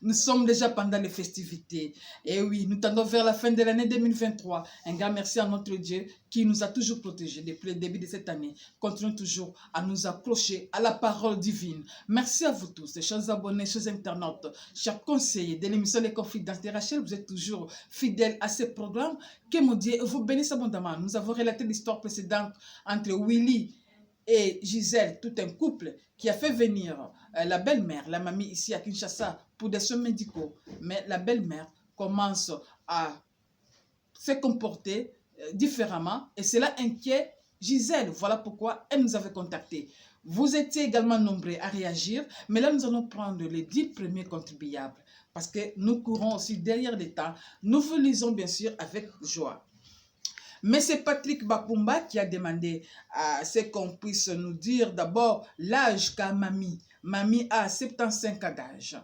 Nous sommes déjà pendant les festivités. Et oui, nous tendons vers la fin de l'année 2023. Un grand merci à notre Dieu qui nous a toujours protégés depuis le début de cette année. Continuons toujours à nous accrocher à la parole divine. Merci à vous tous, chers abonnés, chers internautes, chers conseillers de l'émission Les Confidences de Rachel. Vous êtes toujours fidèles à ce programme. Que mon Dieu vous bénisse abondamment. Nous avons relaté l'histoire précédente entre Willy et Gisèle, tout un couple qui a fait venir la belle-mère, la mamie ici à Kinshasa pour des soins médicaux. Mais la belle-mère commence à se comporter différemment et cela inquiète Gisèle. Voilà pourquoi elle nous avait contactés. Vous étiez également nombreux à réagir, mais là nous allons prendre les 10 premiers contribuables parce que nous courons aussi derrière les temps. Nous vous lisons bien sûr avec joie. Mais c'est Patrick Bakumba qui a demandé à ce qu'on puisse nous dire d'abord l'âge qu'a Mamie. Mamie a 75 ans d'âge.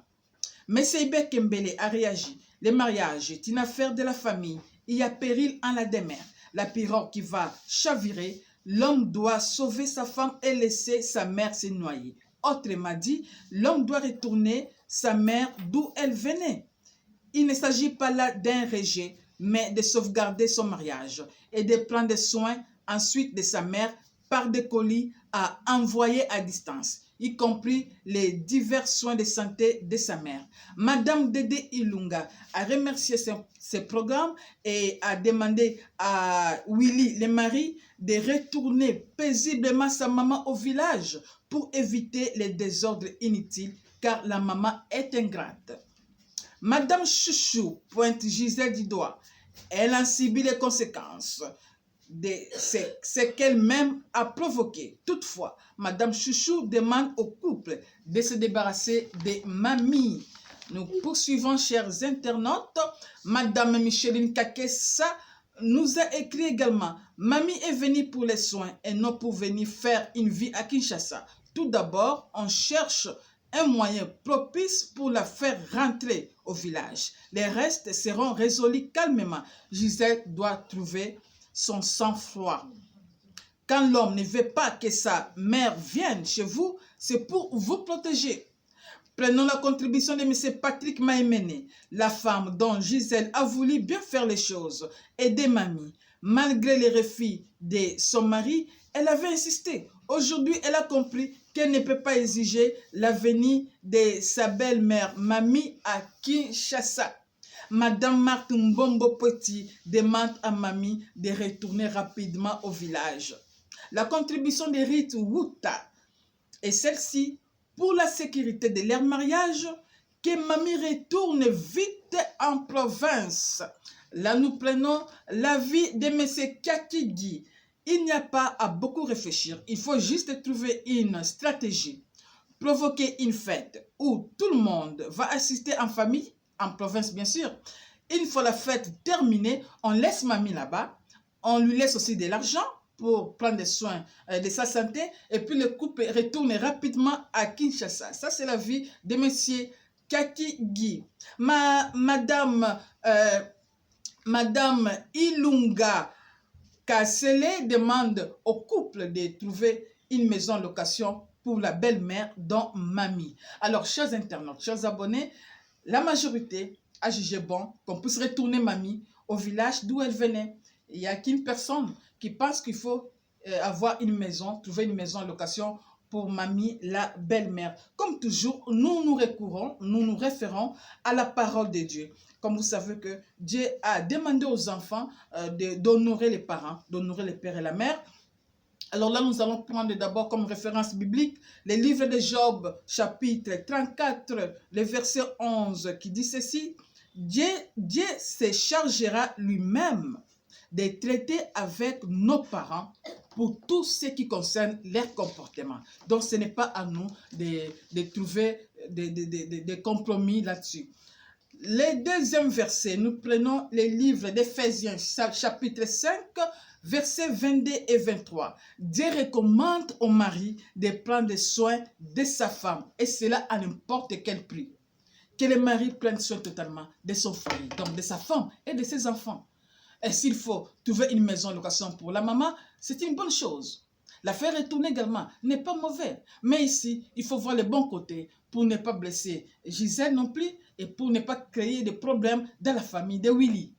Mais Seibe Kembele a réagi. Le mariage est une affaire de la famille. Il y a péril en la demeure. La pirogue qui va chavirer. L'homme doit sauver sa femme et laisser sa mère se noyer. Autrement dit, l'homme doit retourner sa mère d'où elle venait. Il ne s'agit pas là d'un rejet, mais de sauvegarder son mariage et de prendre soin ensuite de sa mère par des colis à envoyer à distance, y compris les divers soins de santé de sa mère. Madame Dédé Ilunga a remercié ce programme et a demandé à Willy, le mari, de retourner paisiblement sa maman au village pour éviter les désordres inutiles, car la maman est ingrate. Madame Chouchou pointe Gisèle du doigt. Elle a subi les conséquences de ce qu'elle-même a provoqué. Toutefois, Madame Chouchou demande au couple de se débarrasser des mamies. Nous poursuivons, chers internautes. Madame Micheline Kakessa nous a écrit également. Mamie est venue pour les soins et non pour venir faire une vie à Kinshasa. Tout d'abord, on cherche un moyen propice pour la faire rentrer au village. Les restes seront résolus calmement. Gisèle doit trouver son sang-froid. Quand l'homme ne veut pas que sa mère vienne chez vous, c'est pour vous protéger. Prenons la contribution de M. Patrick Maïmene, la femme dont Gisèle a voulu bien faire les choses, aider mamie. Malgré les refus de son mari, elle avait insisté. Aujourd'hui, elle a compris qu'elle ne peut pas exiger la venue de sa belle-mère, mamie, à Kinshasa. Madame Marthe Mbombo Petit demande à mamie de retourner rapidement au village. La contribution de Rite Wuta est celle-ci. Pour la sécurité de leur mariage, que mamie retourne vite en province. Là, nous prenons l'avis de M. Kakigi. Il n'y a pas à beaucoup réfléchir. Il faut juste trouver une stratégie. Provoquer une fête où tout le monde va assister en famille, en province bien sûr. Une fois la fête terminée, on laisse mamie là-bas. On lui laisse aussi de l'argent pour prendre soin de sa santé. Et puis le couple retourne rapidement à Kinshasa. Ça, c'est la vie de M. Kakigi. Madame Ilunga Kassele demande au couple de trouver une maison en location pour la belle-mère dont mamie. Alors, chers internautes, chers abonnés, la majorité a jugé bon qu'on puisse retourner mamie au village d'où elle venait. Il n'y a qu'une personne qui pense qu'il faut avoir une maison, trouver une maison en location pour mamie, la belle-mère. Comme toujours, nous nous référons à la parole de Dieu. Comme vous savez que Dieu a demandé aux enfants d'honorer les parents, d'honorer le père et la mère. Alors là, nous allons prendre d'abord comme référence biblique le livre de Job, chapitre 34, le verset 11, qui dit ceci. Dieu se chargera lui-même de traiter avec nos parents pour tout ce qui concerne leur comportement. Donc, ce n'est pas à nous de trouver des compromis là-dessus. Le deuxième verset, nous prenons les livres d'Éphésiens, chapitre 5, versets 22 et 23. Dieu recommande au mari de prendre soin de sa femme, et cela à n'importe quel prix. Que le mari prenne soin totalement de son foyer, donc de sa femme et de ses enfants. Et s'il faut trouver une maison en location pour la maman, c'est une bonne chose. La faire retourner également n'est pas mauvais. Mais ici, il faut voir le bon côté pour ne pas blesser Gisèle non plus et pour ne pas créer de problèmes dans la famille de Willy.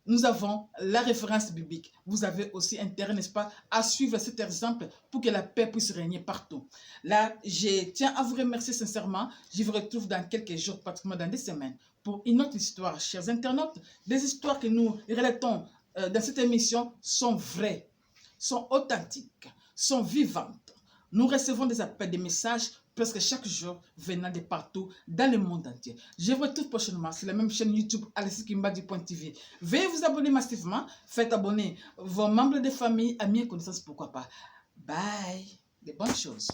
Nous avons la référence biblique. Vous avez aussi intérêt, n'est-ce pas, à suivre cet exemple pour que la paix puisse régner partout. Là, je tiens à vous remercier sincèrement. Je vous retrouve dans quelques jours, pratiquement dans des semaines, pour une autre histoire, chers internautes. Des histoires que nous relatons dans cette émission sont vraies, sont authentiques, sont vivantes. Nous recevons des appels, des messages presque chaque jour venant de partout dans le monde entier. Je vous retrouve prochainement sur la même chaîne YouTube alessikimbadi.tv. Veuillez vous abonner massivement. Faites abonner vos membres de famille, amis et connaissances, pourquoi pas. Bye. De bonnes choses.